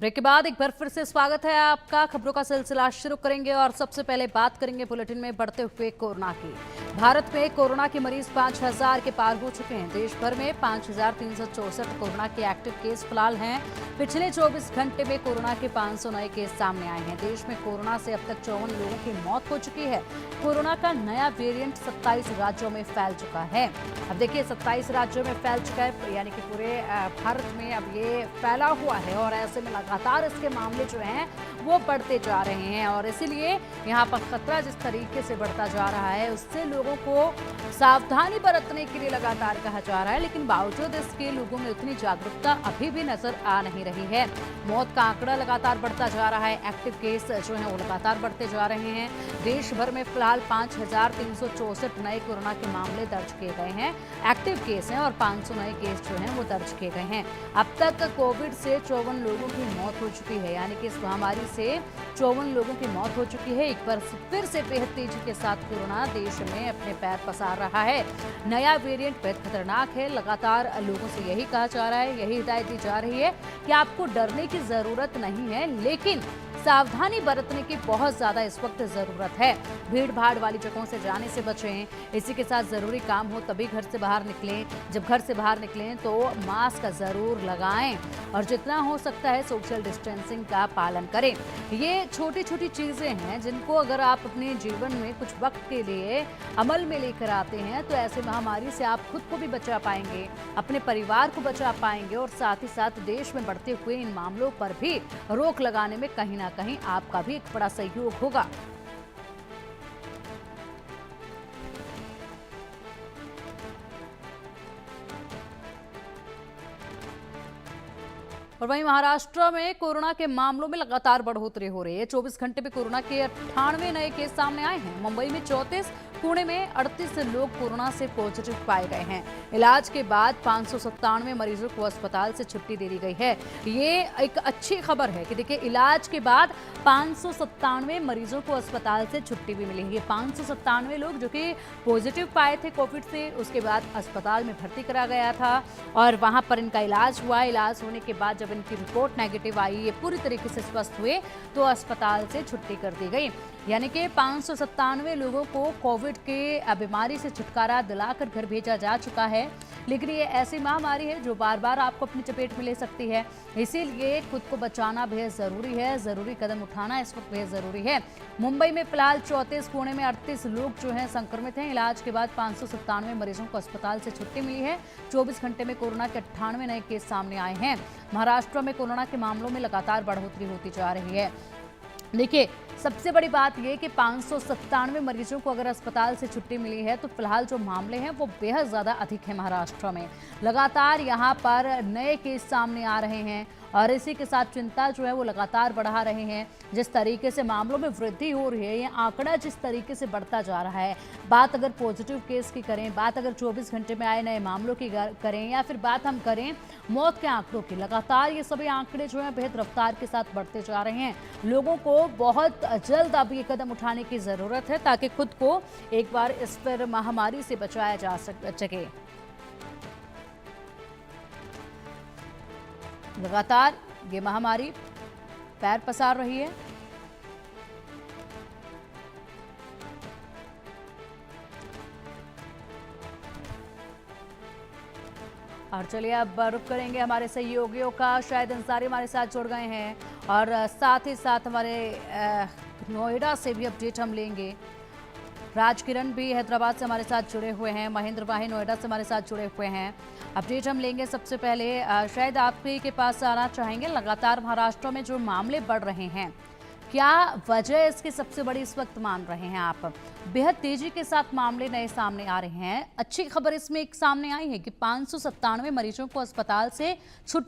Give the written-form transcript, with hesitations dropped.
Break के बाद एक बार फिर से स्वागत है आपका। खबरों का सिलसिला शुरू करेंगे और सबसे पहले बात करेंगे बुलेटिन में बढ़ते हुए कोरोना की। भारत में कोरोना के मरीज 5000 के पार हो चुके हैं। देश भर में 5364 कोरोना के एक्टिव केस फिलहाल हैं। पिछले 24 घंटे में कोरोना के 500 नए केस सामने आए हैं। देश में कोरोना से अब तक 54 लोगों की मौत हो चुकी है। कोरोना का नया वेरिएंट 27 राज्यों में फैल चुका है। अब देखिए 27 राज्यों में फैल चुका है, यानी कि पूरे भारत में अब ये फैला हुआ है और ऐसे में लगातार इसके मामले जो हैं वो बढ़ते जा रहे हैं और इसीलिए यहाँ पर खतरा जिस तरीके से बढ़ता जा रहा है उससे लोगों को सावधानी बरतने के लिए लगातार कहा जा रहा है। लेकिन बावजूद इसके लोगों में उतनी जागरूकता अभी भी नजर आ नहीं रही है। मौत का आंकड़ा लगातार बढ़ता जा रहा है। एक्टिव केस जो है वो लगातार बढ़ते जा रहे हैं। देश भर में फिलहाल 5364 नए कोरोना के मामले दर्ज किए गए हैं। एक्टिव केस हैं और 500 नए केस जो हैं वो दर्ज किए गए हैं। अब तक कोविड से 54 लोगों की मौत हो चुकी है, यानी कि इस महामारी से 54 लोगों की मौत हो चुकी है। एक बार फिर से बेहद तेजी के साथ कोरोना देश में अपने पैर पसार रहा है। नया वेरिएंट बेहद खतरनाक है। लगातार लोगों से यही कहा जा रहा है, यही हिदायत दी जा रही है कि आपको डरने की जरूरत नहीं है, लेकिन सावधानी बरतने की बहुत ज्यादा इस वक्त जरूरत है। भीड़ भाड़ वाली जगहों से जाने से बचें। इसी के साथ जरूरी काम हो तभी घर से बाहर निकलें। जब घर से बाहर निकलें तो मास्क जरूर लगाएं और जितना हो सकता है सोशल डिस्टेंसिंग का पालन करें। ये छोटी छोटी चीजें हैं जिनको अगर आप अपने जीवन में कुछ वक्त के लिए अमल में लेकर आते हैं तो ऐसे महामारी से आप खुद को भी बचा पाएंगे, अपने परिवार को बचा पाएंगे और साथ ही साथ देश में बढ़ते हुए इन मामलों पर भी रोक लगाने में कहीं ना कहीं आपका भी एक बड़ा सहयोग होगा। और वहीं महाराष्ट्र में कोरोना के मामलों में लगातार बढ़ोतरी हो रही है। 24 घंटे में कोरोना के 98 नए केस सामने आए हैं। मुंबई में 34, पुणे में 38 लोग कोरोना से पॉजिटिव पाए गए हैं। इलाज के बाद 597 मरीजों को अस्पताल से छुट्टी दे दी गई है। ये एक अच्छी खबर है कि देखिए इलाज के बाद 597 मरीजों को अस्पताल से छुट्टी भी मिली है। 597 लोग जो कि पॉजिटिव पाए थे कोविड से, उसके बाद अस्पताल में भर्ती करा गया था और वहां पर इनका इलाज हुआ। इलाज होने के बाद जब इनकी रिपोर्ट नेगेटिव आई, ये पूरी तरीके से स्वस्थ हुए, तो अस्पताल से छुट्टी कर दी गई। यानी कि 597 लोगों को कोविड के बीमारी से छुटकारा दिलाकर घर भेजा जा चुका है। लेकिन ये ऐसी महामारी है जो बार बार आपको अपनी चपेट में ले सकती है, इसीलिए खुद को बचाना बेहद जरूरी है। जरूरी कदम उठाना इस वक्त बेहद जरूरी है। मुंबई में फिलहाल 34, पुणे में 38 लोग जो हैं संक्रमित हैं। इलाज के बाद 597 मरीजों को अस्पताल से छुट्टी मिली है। 24 घंटे में कोरोना के 98 नए केस सामने आए हैं। महाराष्ट्र में कोरोना के मामलों में लगातार बढ़ोतरी होती जा रही है। देखिए सबसे बड़ी बात यह कि 597 मरीजों को अगर अस्पताल से छुट्टी मिली है तो फिलहाल जो मामले हैं वो बेहद ज़्यादा अधिक है। महाराष्ट्र में लगातार यहाँ पर नए केस सामने आ रहे हैं और इसी के साथ चिंता जो है वो लगातार बढ़ा रहे हैं। जिस तरीके से मामलों में वृद्धि हो रही है, ये आंकड़ा जिस तरीके से बढ़ता जा रहा है, बात अगर पॉजिटिव केस की करें, बात अगर 24 घंटे में आए नए मामलों की करें या फिर बात हम करें मौत के आंकड़ों की, लगातार ये सभी आंकड़े जो हैं बेहद रफ्तार के साथ बढ़ते जा रहे हैं। लोगों को बहुत जल्द अब ये कदम उठाने की ज़रूरत है ताकि खुद को एक बार इस पर महामारी से बचाया जा सके। लगातार ये महामारी पैर पसार रही है। और चलिए अब रुक करेंगे हमारे सहयोगियों का। शायद अंसारी हमारे साथ जुड़ गए हैं और साथ ही साथ हमारे नोएडा से भी अपडेट हम लेंगे। राजकिरण भी हैदराबाद से हमारे साथ जुड़े हुए हैं। महेंद्र भाई नोएडा से हमारे साथ जुड़े हुए हैं। अपडेट हम लेंगे। सबसे पहले शायद आपके के पास आना चाहेंगे। लगातार महाराष्ट्र में जो मामले बढ़ रहे हैं, क्या वजह इसकी सबसे बड़ी इस वक्त मान रहे हैं आप? बेहद तेजी के साथ मामले नए सामने आ रहे हैं। अच्छी खबर इसमें एक सामने आई है कि 597 मरीजों को अस्पताल से छुट्टी